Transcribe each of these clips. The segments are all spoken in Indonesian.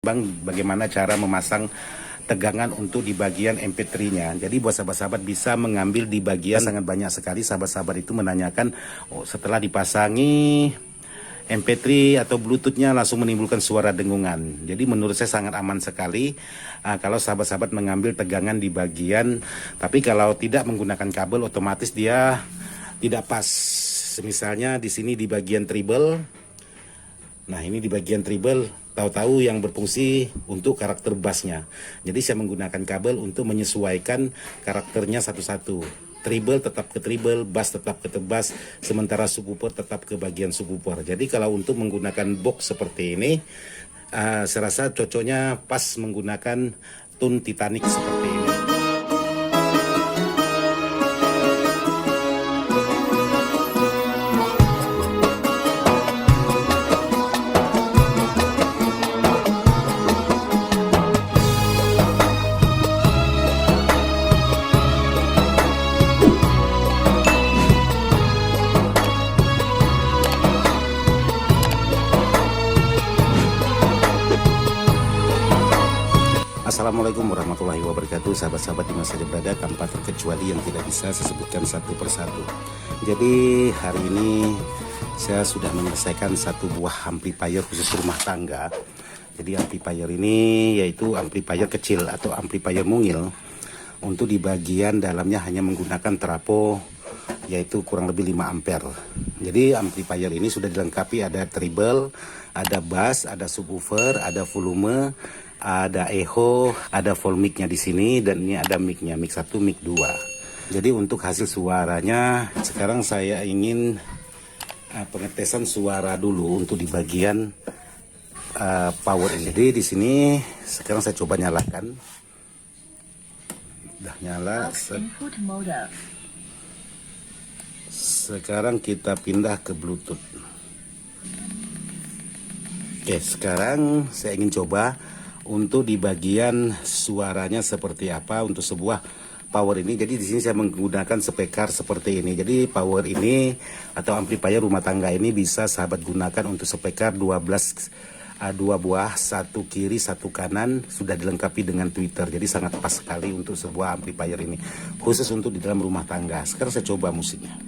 Bang, bagaimana cara memasang tegangan untuk di bagian MP3-nya. Jadi buat sahabat-sahabat bisa mengambil di bagian, sangat banyak sekali sahabat-sahabat itu menanyakan, oh setelah dipasangi MP3 atau Bluetooth-nya langsung menimbulkan suara dengungan. Jadi menurut saya sangat aman sekali kalau sahabat-sahabat mengambil tegangan di bagian, tapi kalau tidak menggunakan kabel otomatis dia tidak pas. Misalnya di sini di bagian treble. Nah, ini di bagian treble, tahu-tahu yang berfungsi untuk karakter bassnya. Jadi saya menggunakan kabel untuk menyesuaikan karakternya satu-satu. Treble tetap ke treble, bass tetap ke bass, sementara subwoofer tetap ke bagian subwoofer. Jadi kalau untuk menggunakan box seperti ini, saya rasa cocoknya pas menggunakan tune Titanic seperti ini. Assalamualaikum warahmatullahi wabarakatuh, sahabat-sahabat di mana saja berada, tanpa terkecuali yang tidak bisa saya sebutkan satu persatu. Jadi hari ini saya sudah menyelesaikan satu buah amplifier khusus rumah tangga. Jadi amplifier ini yaitu amplifier kecil atau amplifier mungil. Untuk di bagian dalamnya hanya menggunakan trafo yaitu kurang lebih 5 ampere. Jadi amplifier ini sudah dilengkapi ada treble, ada bass, ada subwoofer, ada volume, ada echo, ada full mic-nya di sini, dan ini ada mic-nya, mic 1, mic 2. Jadi untuk hasil suaranya sekarang saya ingin pengetesan suara dulu untuk di bagian power ini. Jadi di sini sekarang saya coba nyalakan. Udah nyala. Sekarang kita pindah ke Bluetooth. Oke, sekarang saya ingin coba untuk di bagian suaranya seperti apa untuk sebuah power ini. Jadi di sini saya menggunakan speaker seperti ini. Jadi power ini atau amplifier rumah tangga ini bisa sahabat gunakan untuk speaker 2 buah, satu kiri satu kanan, sudah dilengkapi dengan tweeter. Jadi sangat pas sekali untuk sebuah amplifier ini, khusus untuk di dalam rumah tangga. Sekarang saya coba musiknya.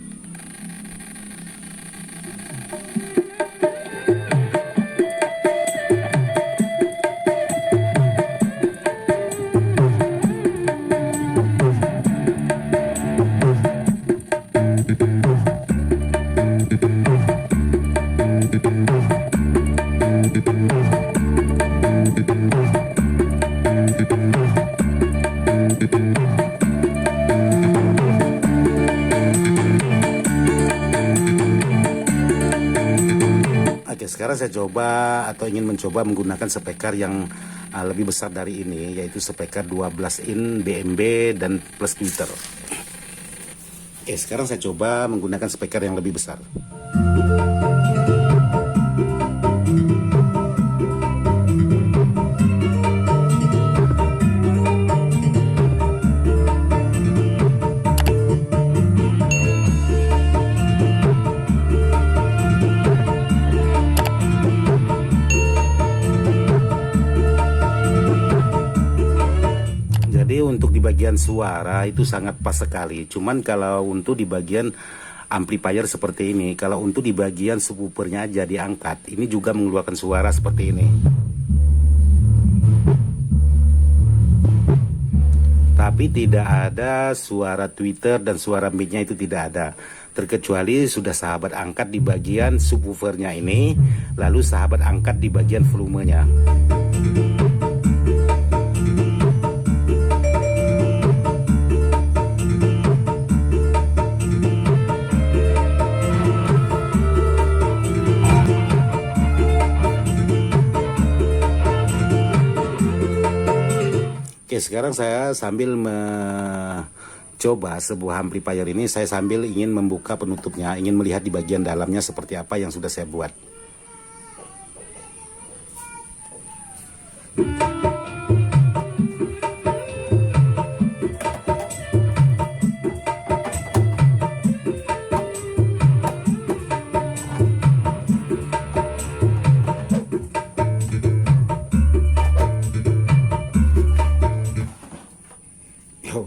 Oke, sekarang saya coba atau ingin mencoba menggunakan speaker yang lebih besar dari ini, yaitu speaker 12 in BMB dan plus tweeter. Oke, sekarang saya coba menggunakan speaker yang lebih besar. Jadi untuk di bagian suara itu sangat pas sekali. Cuman kalau untuk di bagian amplifier seperti ini, kalau untuk di bagian subwoofernya aja diangkat, ini juga mengeluarkan suara seperti ini. Tapi tidak ada suara tweeter dan suara mic-nya, itu tidak ada. Terkecuali sudah sahabat angkat di bagian subwoofernya ini, lalu sahabat angkat di bagian volumenya. Oke, sekarang saya sambil mencoba sebuah amplifier ini, saya sambil ingin membuka penutupnya, ingin melihat di bagian dalamnya seperti apa yang sudah saya buat.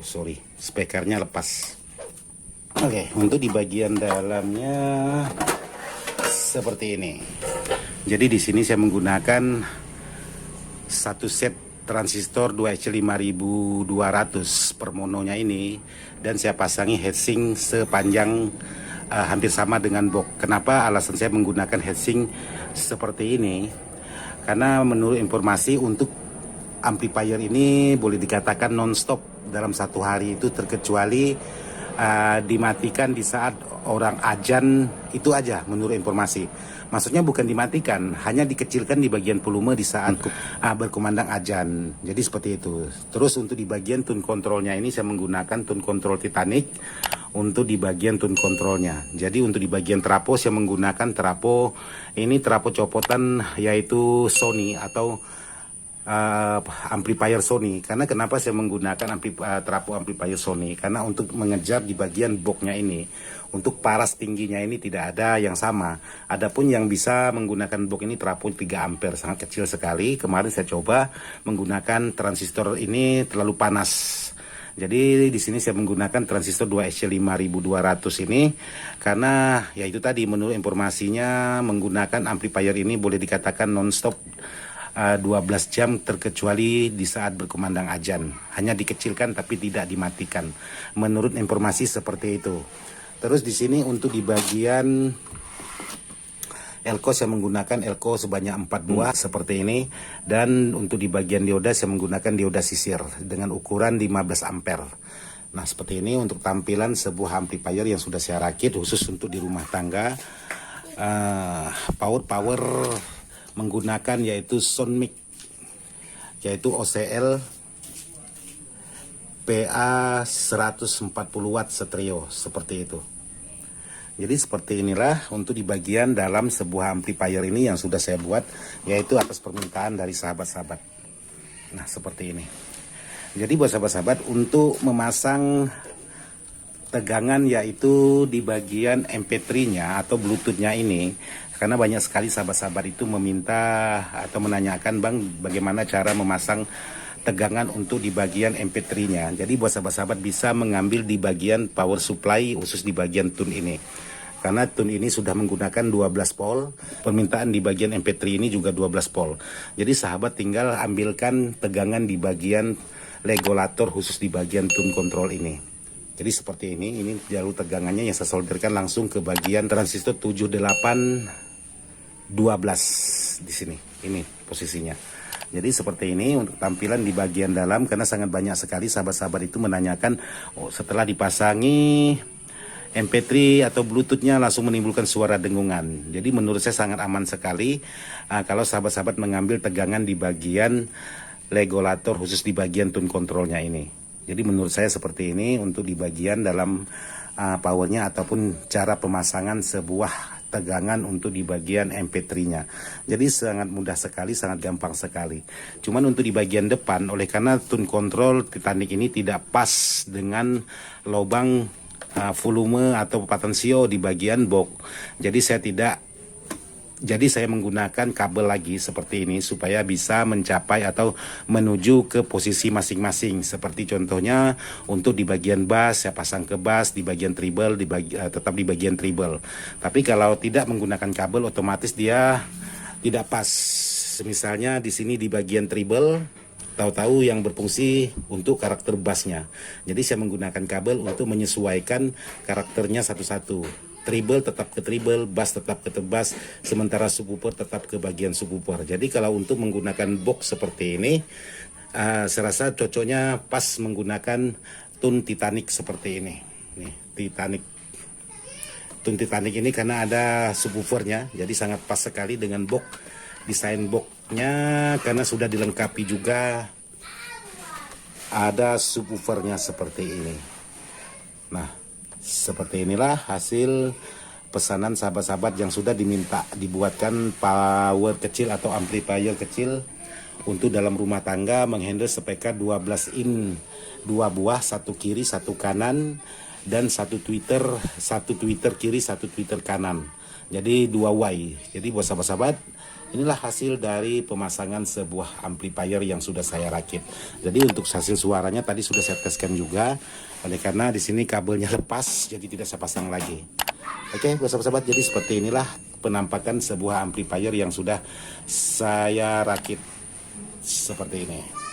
sorry, spekernya lepas. Oke, untuk di bagian dalamnya seperti ini. Jadi di sini saya menggunakan satu set transistor 2HC5200 per mononya ini, dan saya pasangi heatsink sepanjang hampir sama dengan box. Kenapa alasan saya menggunakan heatsink seperti ini? Karena menurut informasi untuk amplifier ini boleh dikatakan non-stop dalam satu hari itu, terkecuali dimatikan di saat orang azan, itu aja menurut informasi. Maksudnya bukan dimatikan, hanya dikecilkan di bagian volume di saat berkumandang azan. Jadi seperti itu. Terus untuk di bagian tune controlnya ini saya menggunakan tune control Titanic untuk di bagian tune controlnya. Jadi untuk di bagian trafo saya menggunakan trafo ini, trafo copotan yaitu Sony atau amplifier Sony. Karena kenapa saya menggunakan trafo amplifier Sony? Karena untuk mengejar di bagian boxnya ini, untuk paras tingginya ini tidak ada yang sama. Adapun yang bisa menggunakan box ini trafo 3 ampere, sangat kecil sekali. Kemarin saya coba menggunakan transistor ini terlalu panas. Jadi di sini saya menggunakan transistor 2SC5200 ini karena ya itu tadi, menurut informasinya menggunakan amplifier ini boleh dikatakan non-stop 12 jam, terkecuali di saat berkumandang azan. Hanya dikecilkan tapi tidak dimatikan. Menurut informasi seperti itu. Terus di sini untuk di bagian elko saya menggunakan elko sebanyak 4 buah seperti ini, dan untuk di bagian dioda saya menggunakan dioda sisir dengan ukuran 15 ampere. Nah, seperti ini untuk tampilan sebuah amplifier yang sudah saya rakit khusus untuk di rumah tangga. Power menggunakan yaitu Soundmic, yaitu OCL PA 140 watt stereo, seperti itu. Jadi seperti inilah untuk di bagian dalam sebuah amplifier ini yang sudah saya buat, yaitu atas permintaan dari sahabat-sahabat. Nah, seperti ini. Jadi buat sahabat-sahabat, untuk memasang tegangan yaitu di bagian MP3-nya atau Bluetooth-nya ini, karena banyak sekali sahabat-sahabat itu meminta atau menanyakan, Bang, bagaimana cara memasang tegangan untuk di bagian MP3-nya. Jadi buat sahabat-sahabat bisa mengambil di bagian power supply khusus di bagian tune ini. Karena tune ini sudah menggunakan 12 volt, permintaan di bagian MP3 ini juga 12 volt. Jadi sahabat tinggal ambilkan tegangan di bagian regulator khusus di bagian tune control ini. Jadi seperti ini jalur tegangannya yang saya solderkan langsung ke bagian transistor 7812 di sini. Ini posisinya. Jadi seperti ini untuk tampilan di bagian dalam, karena sangat banyak sekali sahabat-sahabat itu menanyakan, setelah dipasangi MP3 atau Bluetooth-nya langsung menimbulkan suara dengungan. Jadi menurut saya sangat aman sekali kalau sahabat-sahabat mengambil tegangan di bagian regulator khusus di bagian tune controlnya ini. Jadi menurut saya seperti ini untuk di bagian dalam powernya ataupun cara pemasangan sebuah tegangan untuk di bagian MP3-nya. Jadi sangat mudah sekali, sangat gampang sekali. Cuman untuk di bagian depan, oleh karena tune control Titanic ini tidak pas dengan lubang volume atau potensio di bagian box. Jadi saya menggunakan kabel lagi seperti ini supaya bisa mencapai atau menuju ke posisi masing-masing. Seperti contohnya untuk di bagian bass saya pasang ke bass, di bagian treble tetap di bagian treble. Tapi kalau tidak menggunakan kabel otomatis dia tidak pas. Misalnya di sini di bagian treble, tahu-tahu yang berfungsi untuk karakter bassnya. Jadi saya menggunakan kabel untuk menyesuaikan karakternya satu-satu. Treble tetap ke treble, bass tetap ke bass, sementara subwoofer tetap ke bagian subwoofer. Jadi kalau untuk menggunakan box seperti ini, saya rasa cocoknya pas menggunakan tune Titanic seperti ini. Nih, tune Titanic ini karena ada subwoofernya, jadi sangat pas sekali dengan box. Desain boxnya karena sudah dilengkapi juga ada subwoofernya seperti ini. Nah, seperti inilah hasil pesanan sahabat-sahabat yang sudah diminta dibuatkan power kecil atau amplifier kecil untuk dalam rumah tangga menghandle SPK 12 in 2 buah, satu kiri satu kanan, dan satu tweeter kiri satu tweeter kanan. Jadi 2Y. Jadi buat sahabat-sahabat, inilah hasil dari pemasangan sebuah amplifier yang sudah saya rakit. Jadi untuk hasil suaranya tadi sudah saya teskan juga. Oleh karena di sini kabelnya lepas, jadi tidak saya pasang lagi. Oke, buat sahabat-sahabat, jadi seperti inilah penampakan sebuah amplifier yang sudah saya rakit seperti ini.